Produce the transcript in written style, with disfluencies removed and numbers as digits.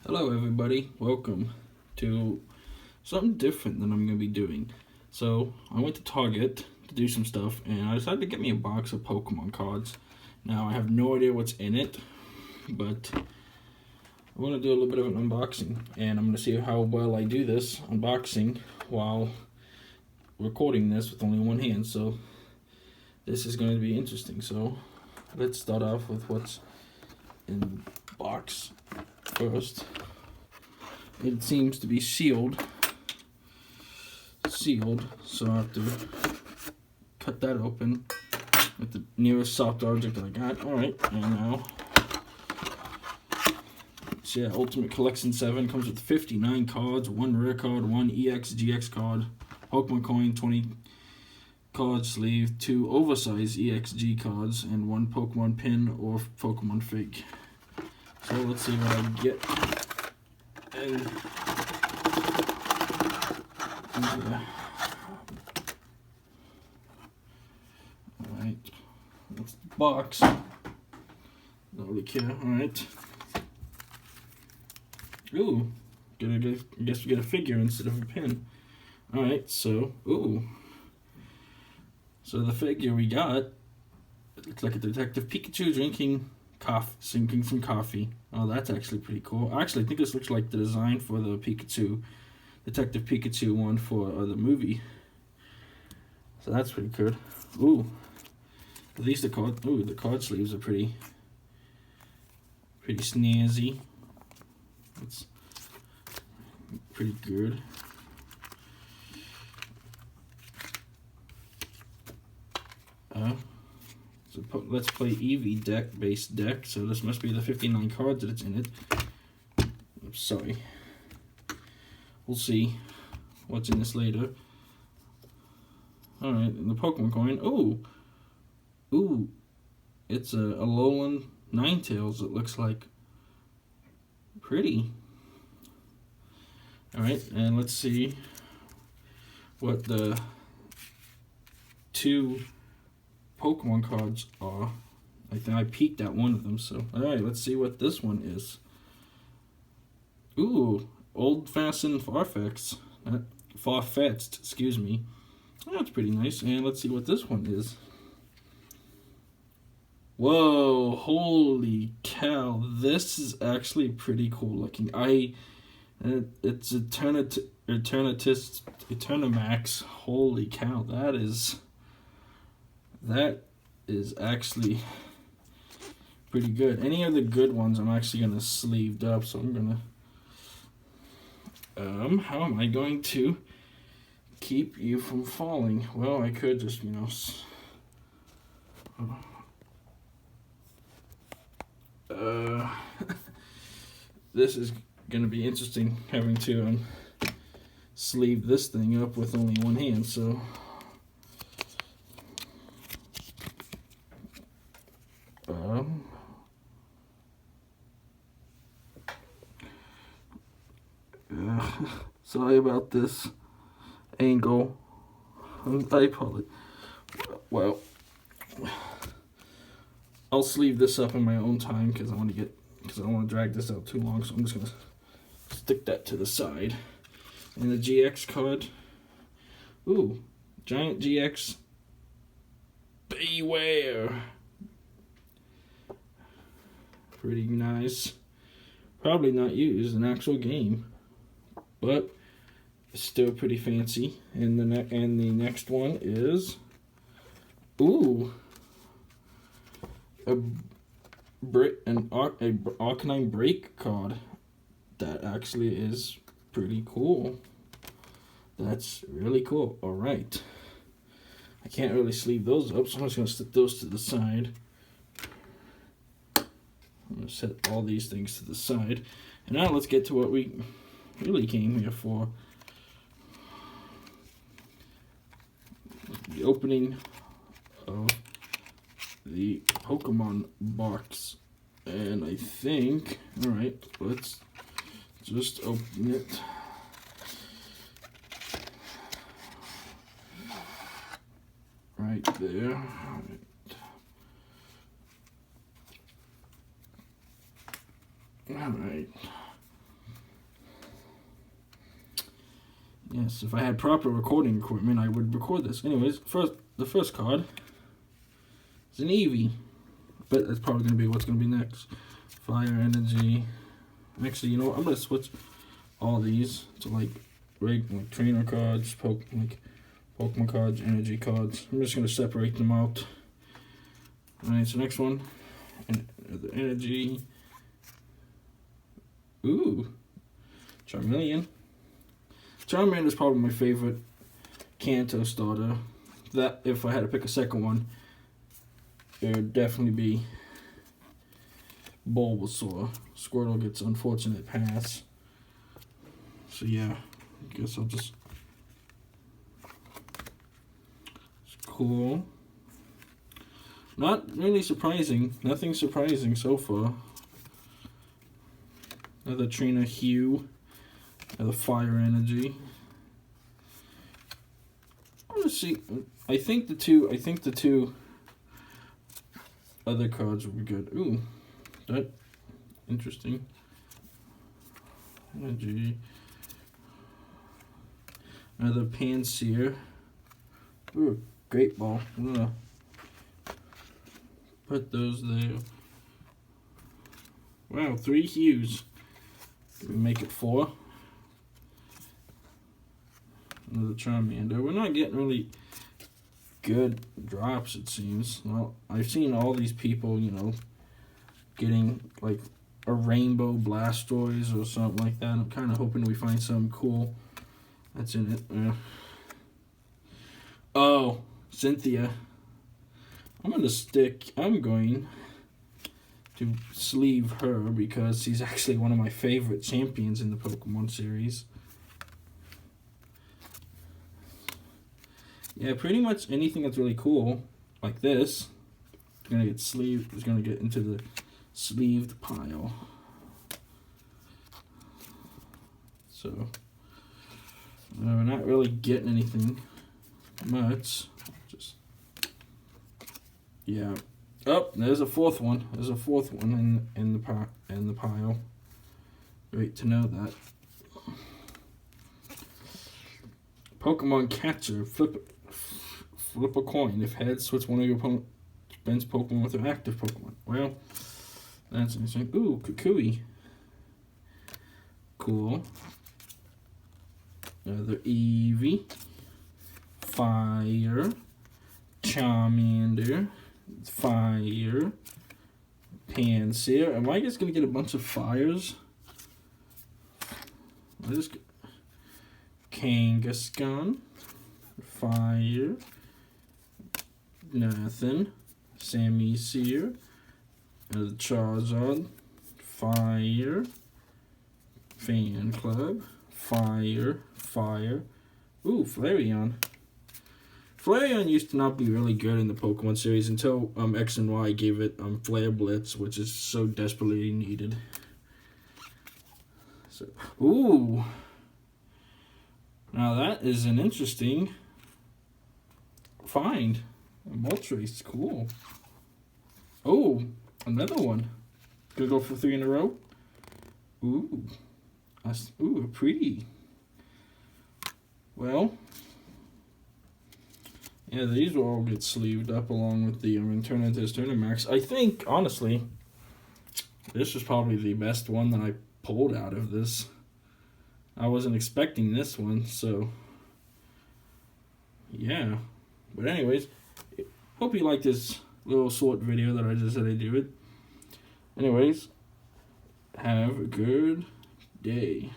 Hello everybody, welcome to something different than I'm going to be doing. So, I went to Target to do some stuff and I decided to get me a box of Pokemon cards. Now, I have no idea what's in it, but I want to do a little bit of an unboxing and I'm going to see how well I do this unboxing while recording this with only one hand. So, this is going to be interesting. So, let's start off with what's in the box first. It seems to be sealed, so I have to cut that open with the nearest soft object that I got. Alright, and now, so yeah, Ultimate Collection 7 comes with 59 cards, 1 rare card, 1 EX, GX card, Pokemon coin, 20 card sleeve, 2 oversized EXG cards, and 1 Pokemon pin or Pokemon fig. So let's see what I get. And alright, that's the box. Don't really care. Alright. Ooh, I guess we get a figure instead of a pin. Alright, so so the figure we got, it looks like a Detective Pikachu drinking some coffee. Oh, that's actually pretty cool. Actually, I think this looks like the design for the Pikachu, Detective Pikachu one for the movie. So that's pretty good. Ooh, at least the card sleeves are pretty snazzy. It's pretty good. So let's play Eevee based deck. So this must be the 59 cards that it's in it. I'm sorry. We'll see what's in this later. Alright, and the Pokemon coin. Ooh. It's a Alolan Ninetales, it looks like. Pretty. Alright, and let's see what the 2 Pokemon cards are. I think I peeked at one of them, so alright, let's see what this one is. Ooh, old-fashioned Farfetch'd, excuse me. Oh, that's pretty nice. And let's see what this one is. Whoa, holy cow, this is actually pretty cool looking. It's Eternamax. Holy cow, that is actually pretty good. Any of the good ones I'm actually gonna sleeved up, so I'm gonna how am I going to keep you from falling? Well, I could just, this is gonna be interesting having to sleeve this thing up with only one hand, so sorry about this angle. I apologize. Well, I'll sleeve this up in my own time because I don't want to drag this out too long. So I'm just gonna stick that to the side. And the GX card. Ooh, Giant GX. Beware. Pretty nice. Probably not used in actual game, but it's still pretty fancy. And the next one is an Arcanine Break card. That actually is pretty cool. That's really cool. Alright. I can't really sleeve those up, so I'm just going to stick those to the side. I'm going to set all these things to the side. And now let's get to what we really came here for. The opening of the Pokemon box. And I think, alright, let's just open it. Right there. Right. Alright. Yes, if I had proper recording equipment, I would record this. Anyways, the first card is an Eevee. But that's probably going to be what's going to be next. Fire Energy. Actually, you know what? I'm going to switch all these to like trainer cards, Pokemon cards, energy cards. I'm just going to separate them out. Alright, so next one. The energy. Ooh. Charmeleon. Charmander is probably my favorite Kanto starter. That, if I had to pick a second one, it would definitely be Bulbasaur. Squirtle gets unfortunate pass. So yeah, I guess I'll just... It's cool. Not really surprising. Nothing surprising so far. Another Trainer Hue. Another Fire Energy. I want to see. I think the two other cards will be good. Ooh, that interesting. Energy. Another Panseer. Ooh, Great Ball. I'm gonna put those there. Wow, 3 hues. We make it 4. Another Charmander. We're not getting really good drops, it seems. Well, I've seen all these people, you know, getting like a rainbow Blastoise or something like that. I'm kind of hoping we find something cool that's in it. Oh, Cynthia. I'm going to sleeve her because she's actually one of my favorite champions in the Pokemon series. Yeah, pretty much anything that's really cool, like this, is gonna get sleeved. Is gonna get into the sleeved pile. So we're not really getting anything much. Just yeah. Oh, there's a fourth one. There's a fourth one in the pile. Great to know that. Pokemon Catcher. Flip a coin. If heads, switch one of your opponent's bench Pokemon with an active Pokemon. Well, that's interesting. Ooh, Kukui. Cool. Another Eevee. Fire. Charmander. Fire. Panseer. Am I just going to get a bunch of fires? I just get Kangaskhan. Fire. Nothing. Sammy Seer. The Charizard. Fire. Fan Club. Fire. Fire. Ooh, Flareon. Flareon used to not be really good in the Pokemon series until X and Y gave it Flare Blitz, which is so desperately needed. So, ooh. Now that is an interesting find. A Moltres, cool. Oh, another one. Gonna go for 3 in a row. Ooh, ooh, pretty. Well, yeah, these will all get sleeved up along with the Eternatus Dynamax. I think, honestly, this was probably the best one that I pulled out of this. I wasn't expecting this one, so yeah. But anyways, hope you liked this little short video that I just said I'd do it. Anyways, have a good day.